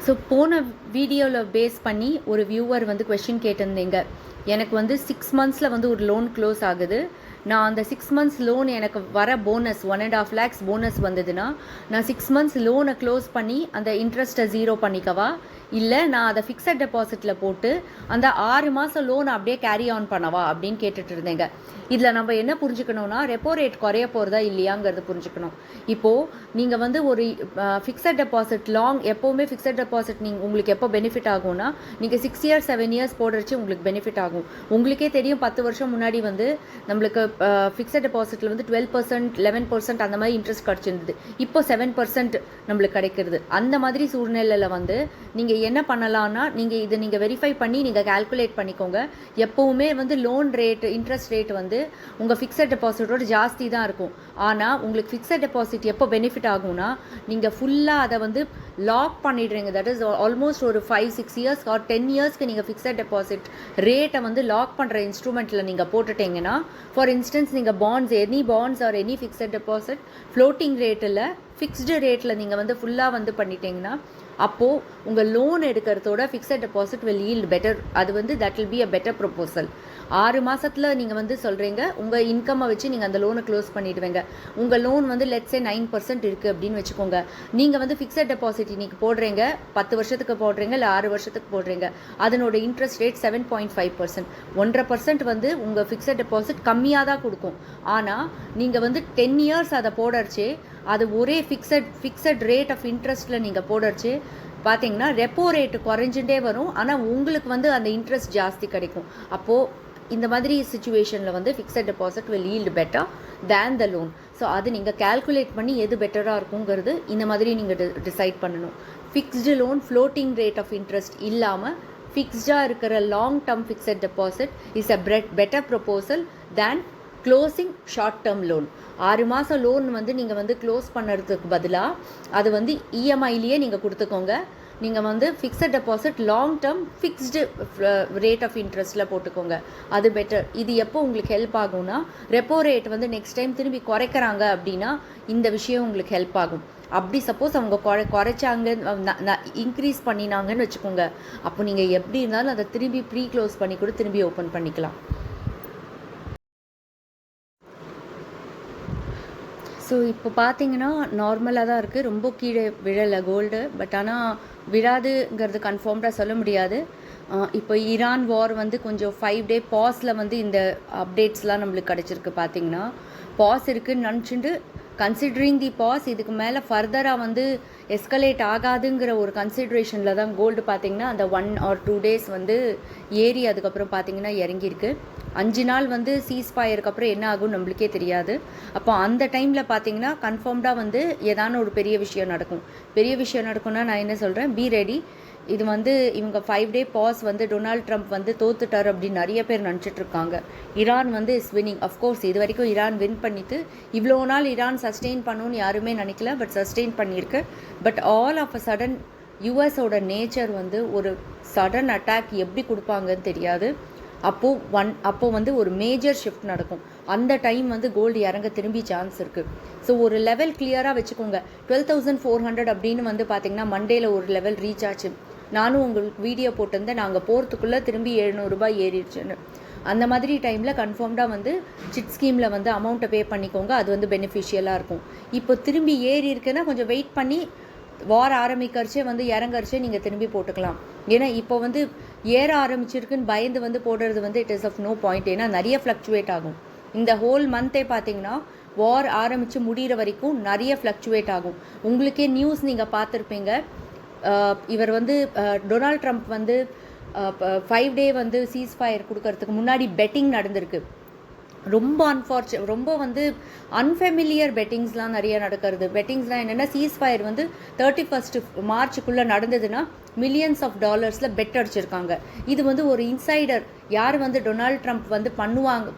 So போன வீடியோவில் base பண்ணி ஒரு வியூவர் வந்து கொஷின் கேட்டிருந்தீங்க. எனக்கு வந்து 6 மந்த்ஸில் வந்து ஒரு லோன் க்ளோஸ் ஆகுது. நான் அந்த 6 மந்த்ஸ் லோன் எனக்கு வர போனஸ் 1.5 lakhs போனஸ் வந்ததுன்னா நான் 6 மந்த்ஸ் லோனை க்ளோஸ் பண்ணி அந்த இன்ட்ரெஸ்ட்டை ஜீரோ பண்ணிக்கவா, இல்லை நான் அதை ஃபிக்ஸட் டெபாசிட்டில் போட்டு அந்த 6 மாதம் லோனை அப்படியே கேரி ஆன் பண்ணவா அப்படின்னு கேட்டுட்டு இருந்தேங்க. இதில் நம்ம என்ன புரிஞ்சுக்கணும்னா, ரெப்போ ரேட் குறைய போகிறதா இல்லையாங்கிறது புரிஞ்சுக்கணும். இப்போது நீங்கள் வந்து ஒரு ஃபிக்ஸட் டெபாசிட் எப்போவுமே ஃபிக்ஸட் டெபாசிட் உங்களுக்கு எப்போ பெனிஃபிட் ஆகும்னா, நீங்கள் 6 years 7 years போடுறச்சு உங்களுக்கு பெனிஃபிட் ஆகும். உங்களுக்கே தெரியும், 10 வருஷம் முன்னாடி வந்து நம்மளுக்கு ஃபிக்ஸட் டெபாசிட்டில் வந்து 12% 11% அந்த மாதிரி இன்ட்ரெஸ்ட் கிடச்சிருந்தது. இப்போ 7% நம்மளுக்கு கிடைக்கிறது. அந்த மாதிரி சூழ்நிலையில் வந்து நீங்கள் என்ன பண்ணலான்னா, நீங்கள் வெரிஃபை பண்ணி நீங்கள் கால்குலேட் பண்ணிக்கோங்க. எப்போவுமே வந்து லோன் ரேட் இன்ட்ரெஸ்ட் ரேட் வந்து உங்கள் ஃபிக்ஸட் டெபாசிட்டோட ஜாஸ்தி தான் இருக்கும். ஆனால் உங்களுக்கு ஃபிக்ஸட் டெபாசிட் எப்போ பெனிஃபிட் ஆகும்னா, நீங்கள் ஃபுல்லாக அதை வந்து லாக் பண்ணிடுறீங்க. தட் இஸ் ஆல்மோஸ்ட் ஒரு 5-6 years ஆர் 10 yearsக்கு நீங்கள் ஃபிக்ஸட் டெபாசிட் ரேட்டை வந்து லாக் பண்ணுற இன்ஸ்ட்ருமெண்ட்டில் நீங்கள் போட்டுட்டீங்கன்னா, ஃபார் இன்ஸ்டன்ஸ் நீங்கள் any bonds or any fixed deposit floating ரேட்டில் ஃபிக்ஸ்டு ரேட்டில் நீங்கள் வந்து ஃபுல்லாக வந்து பண்ணிட்டீங்கன்னா, அப்போது உங்கள் லோன் எடுக்கிறதோட fixed deposit will yield better. அது வந்து that will be a better proposal. 6 மாதத்தில் நீங்கள் வந்து சொல்கிறீங்க, உங்கள் இன்கம்மை வச்சு நீங்கள் அந்த லோனை க்ளோஸ் பண்ணிவிடுவீங்க. உங்கள் லோன் வந்து லெட்ஸே 9% இருக்குது அப்படின்னு வச்சுக்கோங்க. நீங்கள் வந்து ஃபிக்ஸட் டெபாசிட் இன்றைக்கி போடுறீங்க, 10 வருஷத்துக்கு போடுறீங்க, இல்லை 6 வருஷத்துக்கு போடுறீங்க. அதனோட இன்ட்ரெஸ்ட் ரேட் 7.5%. 1.5% வந்து உங்கள் ஃபிக்ஸட் டெபாசிட் கம்மியாக தான் கொடுக்கும். ஆனால் நீங்கள் வந்து 10 years அதை போடறச்சே, அது ஒரே ஃபிக்ஸட் ரேட் ஆஃப் இன்ட்ரெஸ்ட்டில் நீங்கள் போடறச்சு பார்த்தீங்கன்னா ரெப்போ ரேட்டு குறைஞ்சுட்டே வரும். ஆனால் உங்களுக்கு வந்து அந்த இன்ட்ரெஸ்ட் ஜாஸ்தி கிடைக்கும். அப்போது இந்த மாதிரி சுச்சுவேஷனில் வந்து fixed deposit will yield better than the loan. So அது நீங்கள் கால்குலேட் பண்ணி எது பெட்டராக இருக்குங்கிறது இந்த மாதிரி நீங்கள் டிசைட் பண்ணணும். Fixed loan floating rate of interest இல்லாமல் ஃபிக்ஸ்டாக இருக்கிற long term fixed deposit is a better proposal than closing short term loan. 6 மாதம் லோன் வந்து நீங்கள் வந்து க்ளோஸ் பண்ணுறதுக்கு பதிலாக அது வந்து இஎம்ஐலேயே நீங்கள் கொடுத்துக்கோங்க. நீங்கள் வந்து fixed deposit long term fixed rate of இன்ட்ரெஸ்ட்டில் போட்டுக்கோங்க. அது பெட்டர். இது எப்போ உங்களுக்கு ஹெல்ப் ஆகும்னா, ரெப்போ ரேட் வந்து நெக்ஸ்ட் டைம் திரும்பி குறைக்கிறாங்க அப்படின்னா இந்த விஷயம் உங்களுக்கு ஹெல்ப் ஆகும். அப்படி சப்போஸ் அவங்க குறைச்சாங்க இன்க்ரீஸ் பண்ணினாங்கன்னு வச்சுக்கோங்க, அப்போ நீங்கள் எப்படி இருந்தாலும் அதை திரும்பி ப்ரீ க்ளோஸ் பண்ணி கூட திரும்பி ஓப்பன் பண்ணிக்கலாம். ஸோ இப்போ பார்த்தீங்கன்னா நார்மலாக தான் இருக்குது, ரொம்ப கீழே விழலை கோல்டு. பட் ஆனால் விழாதுங்கிறது கன்ஃபார்ம்டாக சொல்ல முடியாது. இப்போ ஈரான் வார் வந்து கொஞ்சம் 5 day பாஸில் வந்து இந்த அப்டேட்ஸ்லாம் நம்மளுக்கு கிடச்சிருக்கு. பார்த்தீங்கன்னா பாஸ் இருக்குதுன்னு நினச்சிட்டு கன்சிடரிங் தி பாஸ் இதுக்கு மேலே ஃபர்தராக வந்து எஸ்கலேட் ஆகாதுங்கிற ஒரு கன்சிட்ரேஷனில் தான் கோல்டு பார்த்திங்கன்னா அந்த 1 or 2 days வந்து ஏறி அதுக்கப்புறம் பார்த்திங்கன்னா இறங்கியிருக்கு. 5 நாள் வந்து சீஸ்ஃபயருக்கு அப்புறம் என்ன ஆகும் நம்மளுக்கே தெரியாது. அப்போ அந்த டைமில் பார்த்திங்கன்னா கன்ஃபார்ம்டாக வந்து ஏதான ஒரு பெரிய விஷயம் நடக்கும்னா நான் என்ன சொல்கிறேன், பி ரெடி. இது வந்து இவங்க 5 day பாஸ் வந்து டொனால்ட் ட்ரம்ப் வந்து தோத்துட்டார் அப்படின்னு நிறைய பேர் நினச்சிட்ருக்காங்க. ஈரான் வந்து இஸ் வின்னிங். அஃப்கோர்ஸ் இது வரைக்கும் ஈரான் வின் பண்ணிட்டு இவ்வளோ நாள் ஈரான் சஸ்டெயின் பண்ணணும்னு யாருமே நினைக்கல. பட் சஸ்டெயின் பண்ணியிருக்கு. But all of a sudden யூஎஸோட நேச்சர் வந்து ஒரு சடன் அட்டாக் எப்படி கொடுப்பாங்கன்னு தெரியாது. அப்போது வந்து ஒரு மேஜர் ஷிஃப்ட் நடக்கும். அந்த டைம் வந்து கோல்டு இறங்க திரும்பி சான்ஸ் இருக்குது. ஸோ ஒரு லெவல் கிளியராக வச்சுக்கோங்க. 12,400 அப்படின்னு வந்து பார்த்திங்கன்னா மண்டேல ஒரு லெவல் ரீச் ஆச்சு. நானும் உங்களுக்கு வீடியோ போட்டிருந்தேன், நாங்கள் போகிறதுக்குள்ளே திரும்பி 700 ரூபாய் ஏறிடுச்சுன்னு. அந்த மாதிரி டைமில் கன்ஃபார்ம்டாக வந்து சிட் ஸ்கீமில் வந்து அமௌண்ட்டை பே பண்ணிக்கோங்க. அது வந்து பெனிஃபிஷியலாக இருக்கும். இப்போ திரும்பி ஏறி இருக்குன்னா கொஞ்சம் வெயிட் பண்ணி வார ஆரம்பிக்கிறச்சே வந்து இறங்கறச்சே நீங்கள் திரும்பி போட்டுக்கலாம். ஏன்னா இப்போ வந்து ஏற ஆரம்பிச்சிருக்குன்னு பயந்து வந்து போடுறது வந்து it is of no point. ஏன்னா நிறைய ஃப்ளக்சுவேட் ஆகும். இந்த ஹோல் மந்த்தே பார்த்தீங்கன்னா வார் ஆரம்பித்து முடிகிற வரைக்கும் நிறைய ஃப்ளக்சுவேட் ஆகும். உங்களுக்கே நியூஸ் நீங்கள் பார்த்துருப்பீங்க. இவர் வந்து டொனால்ட் ட்ரம்ப் வந்து 5 day வந்து சீஸ்ஃபயர் கொடுக்கறதுக்கு முன்னாடி பெட்டிங் நடந்திருக்கு. ரொம்ப வந்து அன்ஃபெமிலியர் பெட்டிங்ஸ்லாம் நிறைய நடக்கிறது. பெட்டிங்ஸ்லாம் என்னென்னா, சீஸ்ஃபயர் வந்து 31 மார்ச்சுக்குள்ளே நடந்ததுன்னா மில்லியன்ஸ் ஆஃப் டாலர்ஸில் பெட் அடிச்சிருக்காங்க. இது வந்து ஒரு இன்சைடர் யார் வந்து டொனால்ட் ட்ரம்ப் வந்து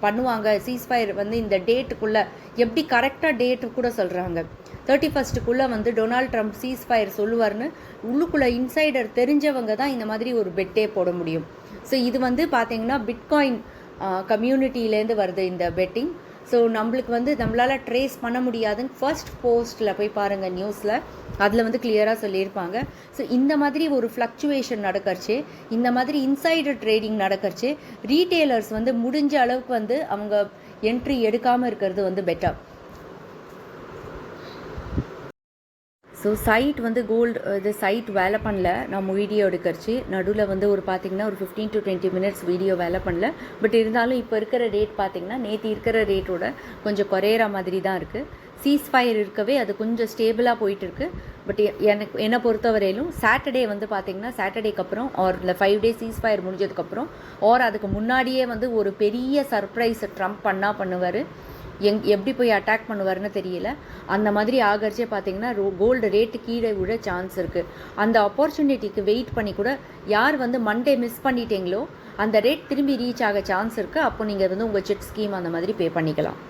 பண்ணுவாங்க சீஸ்ஃபயர் வந்து இந்த டேட்டுக்குள்ளே எப்படி கரெக்டாக டேட்டு கூட சொல்கிறாங்க. 31க்குள்ளே வந்து டொனால்ட் ட்ரம்ப் சீஸ்ஃபயர் சொல்லுவார்னு உள்ளுக்குள்ளே இன்சைடர் தெரிஞ்சவங்க தான் இந்த மாதிரி ஒரு பெட்டே போட முடியும். ஸோ இது வந்து பார்த்திங்கன்னா பிட்காயின் கம்யூனிட்டியிலேருந்து வருது இந்த பெட்டிங். ஸோ நம்மளுக்கு வந்து நம்மளால் ட்ரேஸ் பண்ண முடியாதுன்னு ஃபர்ஸ்ட் போஸ்ட்டில் போய் பாருங்கள் நியூஸில், அதில் வந்து கிளியராக சொல்லியிருப்பாங்க. ஸோ இந்த மாதிரி ஒரு ஃப்ளக்சுவேஷன் நடக்கிறச்சு, இந்த மாதிரி இன்சைடர் ட்ரேடிங் நடக்கிறச்சு, ரீட்டெய்லர்ஸ் வந்து முடிஞ்ச அளவுக்கு வந்து அவங்க என்ட்ரி எடுக்காமல் இருக்கிறது வந்து பெட்டர். ஸோ சைட் வந்து கோல்டு இது சைட் வேலை பண்ணல. நம்ம வீடியோ எடுக்கிறச்சு நடுவில் வந்து ஒரு பார்த்திங்கன்னா ஒரு 15 to 20 minutes வீடியோ வேலை பண்ணல. பட் இருந்தாலும் இப்போ இருக்கிற ரேட் பார்த்திங்கன்னா நேற்று இருக்கிற ரேட்டோட கொஞ்சம் குறையிற மாதிரி தான் இருக்குது. சீஸ்ஃபயர் இருக்கவே அது கொஞ்சம் ஸ்டேபிளாக போயிட்டுருக்கு. பட் என்னை பொறுத்தவரையிலும் சாட்டர்டே வந்து பார்த்திங்கன்னா சாட்டர்டேக்கு அப்புறம் ஆர் இல்லை 5 days சீஸ்ஃபயர் முடிஞ்சதுக்கப்புறம் ஆர் அதுக்கு முன்னாடியே வந்து ஒரு பெரிய சர்ப்ரைஸ் ட்ரம்ப் பண்ணுவார். எப்படி போய் அட்டாக் பண்ணுவார்னு தெரியல. அந்த மாதிரி ஆகர்ச்சே பார்த்தீங்கன்னா கோல்டு ரேட்டு கீழே விட சான்ஸ் இருக்குது. அந்த ஆப்பர்ச்சுனிட்டிக்கு வெயிட் பண்ணி கூட யார் வந்து மண்டே மிஸ் பண்ணிட்டீங்களோ அந்த ரேட் திரும்பி ரீச் ஆக சான்ஸ் இருக்குது. அப்போ நீங்கள் வந்து உங்கள் செட் ஸ்கீம் அந்த மாதிரி பே பண்ணிக்கலாம்.